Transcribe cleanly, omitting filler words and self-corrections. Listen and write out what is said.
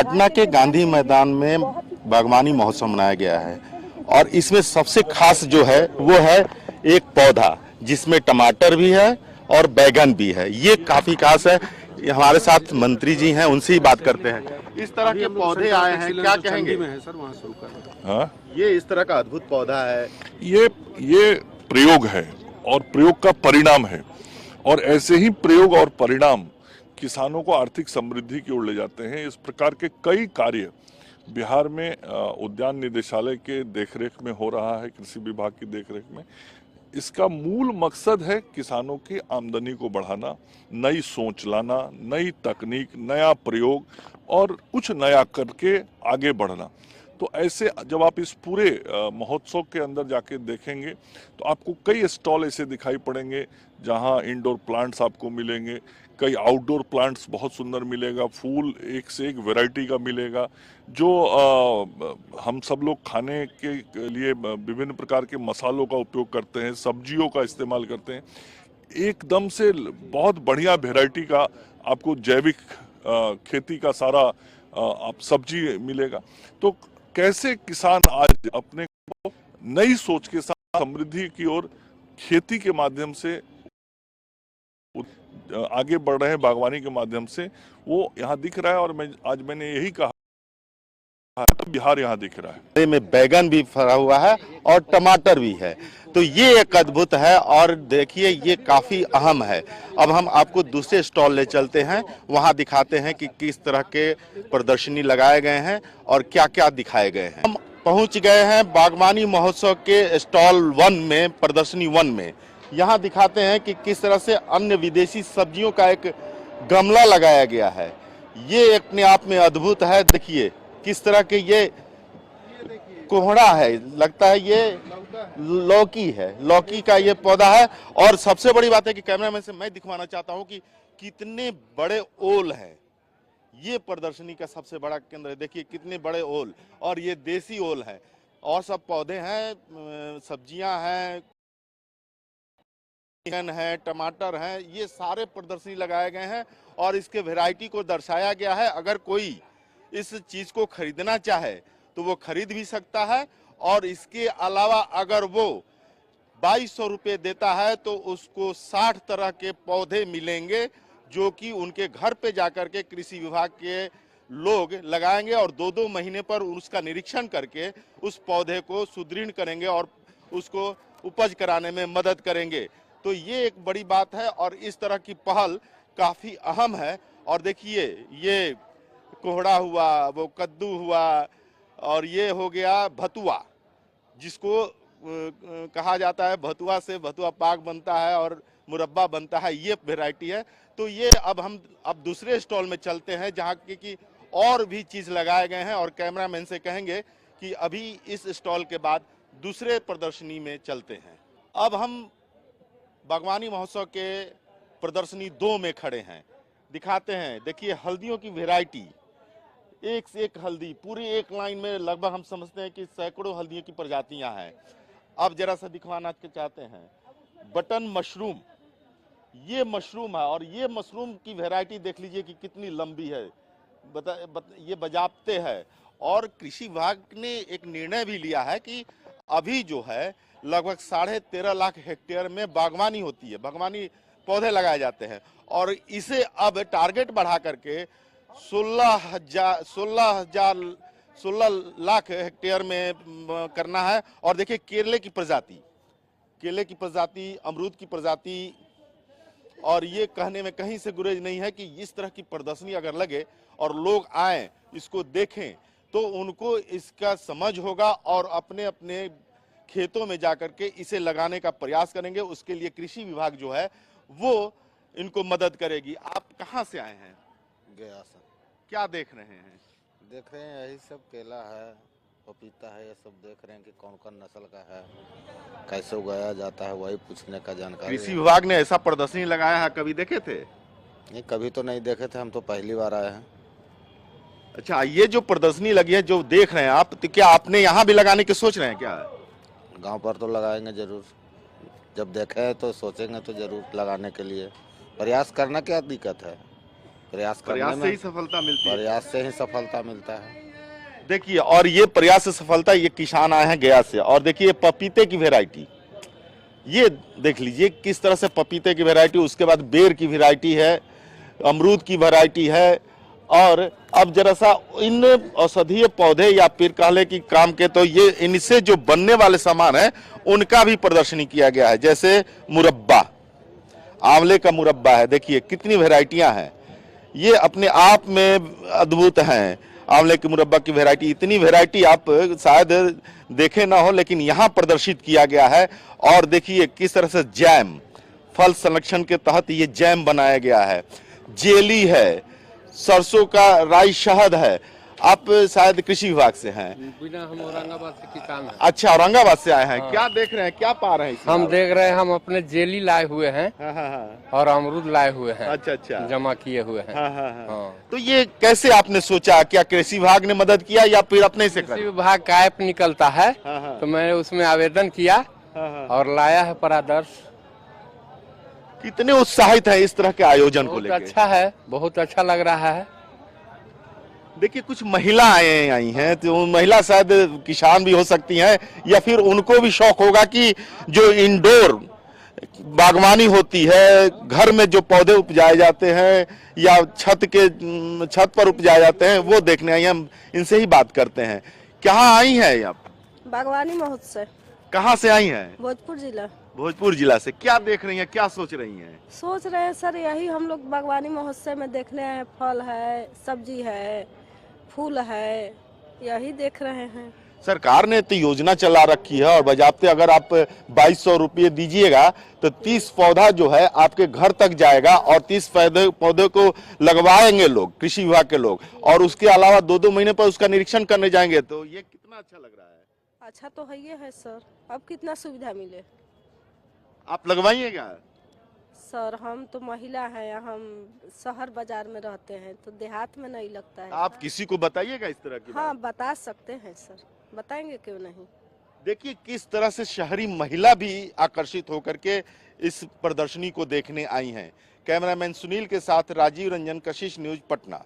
पटना के गांधी मैदान में बागवानी महोत्सव मनाया गया है और इसमें सबसे खास जो है वो है एक पौधा जिसमें टमाटर भी है और बैगन भी है। ये काफी खास है। हमारे साथ मंत्री जी हैं, उनसे ही बात करते हैं। इस तरह के पौधे आए हैं, क्या कहेंगे? हाँ, ये इस तरह का अद्भुत पौधा है। ये प्रयोग है और प्रयोग का परिणाम है, और ऐसे ही प्रयोग और परिणाम किसानों को आर्थिक समृद्धि की ओर ले जाते हैं। इस प्रकार के कई कार्य बिहार में उद्यान निदेशालय के देखरेख में हो रहा है, कृषि विभाग की देखरेख में। इसका मूल मकसद है किसानों की आमदनी को बढ़ाना, नई सोच लाना, नई तकनीक, नया प्रयोग और कुछ नया करके आगे बढ़ना। तो ऐसे जब आप इस पूरे महोत्सव के अंदर जाके देखेंगे तो आपको कई स्टॉल ऐसे दिखाई पड़ेंगे जहां इंडोर प्लांट्स आपको मिलेंगे, कई आउटडोर प्लांट्स बहुत सुंदर मिलेगा, फूल एक से एक वैरायटी का मिलेगा, जो हम सब लोग खाने के लिए विभिन्न प्रकार के मसालों का उपयोग करते हैं, सब्जियों का इस्तेमाल करते हैं। एकदम से बहुत बढ़िया वैरायटी का आपको जैविक खेती का सारा आप सब्जी मिलेगा। तो कैसे किसान आज अपने को नई सोच के साथ समृद्धि की ओर खेती के माध्यम से आगे बढ़ रहे हैं, बागवानी के माध्यम से, वो यहाँ दिख रहा है। और मैंने यही कहा, तो बिहार यहाँ दिख रहा है। में बैगन भी फरा हुआ है और टमाटर भी है, तो ये एक अद्भुत है। और देखिए ये काफी अहम है। अब हम आपको दूसरे स्टॉल ले चलते हैं, वहां दिखाते हैं कि किस तरह के प्रदर्शनी लगाए गए हैं और क्या क्या दिखाए गए हैं। हम पहुंच गए हैं बागवानी महोत्सव के स्टॉल 1 में, प्रदर्शनी 1 में। यहाँ दिखाते हैं कि किस तरह से अन्य विदेशी सब्जियों का एक गमला लगाया गया है। ये अपने आप में अद्भुत है। देखिए किस तरह के ये कोहड़ा है, लगता है ये लौकी है, लौकी का ये पौधा है। और सबसे बड़ी बात है कि कैमरामैन से मैं दिखवाना चाहता हूं कि कितने बड़े ओल हैं। ये प्रदर्शनी का सबसे बड़ा केंद्र है। देखिए कितने बड़े ओल, और ये देसी ओल है। और सब पौधे हैं, सब्जियां हैं, है, टमाटर हैं, ये सारे प्रदर्शनी लगाए गए हैं और इसके वैरायटी को दर्शाया गया है। अगर कोई इस चीज को खरीदना चाहे तो वो खरीद भी सकता है। और इसके अलावा अगर वो 2200 रुपये देता है तो उसको 60 तरह के पौधे मिलेंगे, जो कि उनके घर पे जाकर के कृषि विभाग के लोग लगाएंगे और 2-2 महीने पर उसका निरीक्षण करके उस पौधे को सुदृढ़ करेंगे और उसको उपज कराने में मदद करेंगे। तो ये एक बड़ी बात है और इस तरह की पहल काफी अहम है। और देखिए ये कोहड़ा हुआ, वो कद्दू हुआ, और ये हो गया भतुआ, जिसको कहा जाता है भतुआ से भतुआ पाक बनता है और मुरब्बा बनता है, ये वैरायटी है। तो ये अब दूसरे स्टॉल में चलते हैं जहाँ की और भी चीज लगाए गए हैं। और कैमरामैन से कहेंगे कि अभी इस स्टॉल के बाद दूसरे प्रदर्शनी में चलते हैं। अब हम बागवानी महोत्सव के प्रदर्शनी 2 में खड़े हैं, दिखाते हैं। देखिए हल्दियों की वैरायटी, एक से एक हल्दी, पूरी एक लाइन में लगभग हम समझते हैं कि सैकड़ों हल्दियों की प्रजातियां हैं। अब जरा सा दिखवाना चाहते हैं बटन मशरूम। ये मशरूम है और ये मशरूम की वैरायटी देख लीजिए कि कितनी लंबी है, ये बजाते हैं। और कृषि विभाग ने एक निर्णय भी लिया है कि अभी जो है लगभग 13.5 लाख हेक्टेयर में बागवानी होती है, बागवानी पौधे लगाए जाते हैं, और इसे अब टारगेट बढ़ा करके 16 लाख हेक्टेयर में करना है। और देखिए केले की प्रजाति, अमरूद की प्रजाति, और ये कहने में कहीं से गुरेज नहीं है कि इस तरह की प्रदर्शनी अगर लगे और लोग आए, इसको देखें, तो उनको इसका समझ होगा और अपने अपने खेतों में जाकर के इसे लगाने का प्रयास करेंगे। उसके लिए कृषि विभाग जो है वो इनको मदद करेगी। आप कहाँ से आए हैं? गया सर। क्या देख रहे हैं? देख रहे हैं यही सब, केला है, पपीता है, ये सब देख रहे हैं कि कौन कौन नस्ल का है, कैसे उगाया जाता है, वही पूछने का जानकारी। कृषि विभाग ने ऐसा प्रदर्शनी लगाया है, कभी देखे थे? नहीं, कभी तो नहीं देखे थे, हम तो पहली बार आए हैं। अच्छा, ये जो प्रदर्शनी लगी है जो देख रहे हैं आप, तो क्या आपने यहाँ भी लगाने की सोच रहे हैं क्या? गांव पर तो लगाएंगे जरूर, जब देखे तो सोचेंगे तो जरूर लगाने के लिए प्रयास करना, क्या दिक्कत है। प्रयास करने प्रयास से में ही सफलता मिलती है। प्रयास से ही सफलता मिलता है। देखिए, और ये प्रयास से सफलता, ये किसान आए हैं गया से, और देखिए पपीते की वैरायटी, ये देख लीजिए किस तरह से पपीते की वैरायटी, उसके बाद बेर की वैरायटी है, अमरूद की वैरायटी है। और अब जरा सा इन औषधीय पौधे या फिर कहले कि काम के, तो ये इनसे जो बनने वाले सामान है उनका भी प्रदर्शनी किया गया है। जैसे मुरब्बा, आंवले का मुरब्बा है, देखिए कितनी वैरायटियां हैं, ये अपने आप में अद्भुत हैं। आंवले के मुरब्बा की वैरायटी, इतनी वैरायटी आप शायद देखे ना हो, लेकिन यहाँ प्रदर्शित किया गया है। और देखिए किस तरह से जैम, फल संरक्षण के तहत ये जैम बनाया गया है, जेली है, सरसों का राई शहद है। आप शायद कृषि विभाग से हैं? बिना, हम औरंगाबाद से किसान हैं। अच्छा, औरंगाबाद से आए हैं। हाँ। क्या देख रहे हैं, क्या पा रहे हैं इसमें? हम देख रहे हैं, हम अपने जेली लाए हुए हैं हाँ हाँ हाँ। और अमरूद लाए हुए हैं। अच्छा अच्छा। जमा किए हुए हैं। हाँ हाँ हाँ। हाँ। तो ये कैसे आपने सोचा, क्या कृषि विभाग ने मदद किया या फिर अपने से कृषि कर? विभाग का ऐप निकलता है, हाँ हाँ तो मैंने उसमें आवेदन किया हाँ हाँ। और लाया है परादर्श। कितने उत्साहित है इस तरह के आयोजन को बहुत लेकर? अच्छा है, बहुत अच्छा लग रहा है। देखिए कुछ महिलाएं आई हैं, तो उन महिला शायद किसान भी हो सकती हैं, या फिर उनको भी शौक होगा कि जो इंडोर बागवानी होती है, घर में जो पौधे उपजाए जाते हैं या छत पर उपजाए जाते हैं, वो देखने आई हैं। हम इनसे ही बात करते हैं। कहाँ आई हैं आप? बागवानी महोत्सव, कहाँ से आई हैं? भोजपुर जिला। भोजपुर जिला से। क्या देख रही हैं, क्या सोच रही हैं? सोच रहे हैं सर, यही हम लोग बागवानी महोत्सव में देखने आए हैं। फल है, सब्जी है, फूल है, यही देख रहे हैं। सरकार ने तो योजना चला रखी है, और बजाते अगर आप 2200 रुपये दीजिएगा तो 30 पौधा जो है आपके घर तक जाएगा, और 30 पौधे को लगवाएंगे लोग, कृषि विभाग के लोग, और उसके अलावा 2-2 महीने पर उसका निरीक्षण करने जाएंगे। तो ये कितना अच्छा लग रहा है। अच्छा तो है ये है सर, अब कितना सुविधा मिले। आप लगवाइएगा? सर हम तो महिला हैं, हम शहर बाजार में रहते हैं, तो देहात में नहीं लगता है। आप किसी को बताइएगा इस तरह की हाँ बात? बता सकते हैं सर, बताएंगे क्यों नहीं। देखिए किस तरह से शहरी महिला भी आकर्षित होकर के इस प्रदर्शनी को देखने आई हैं। कैमरामैन सुनील के साथ राजीव रंजन, कशिश न्यूज, पटना।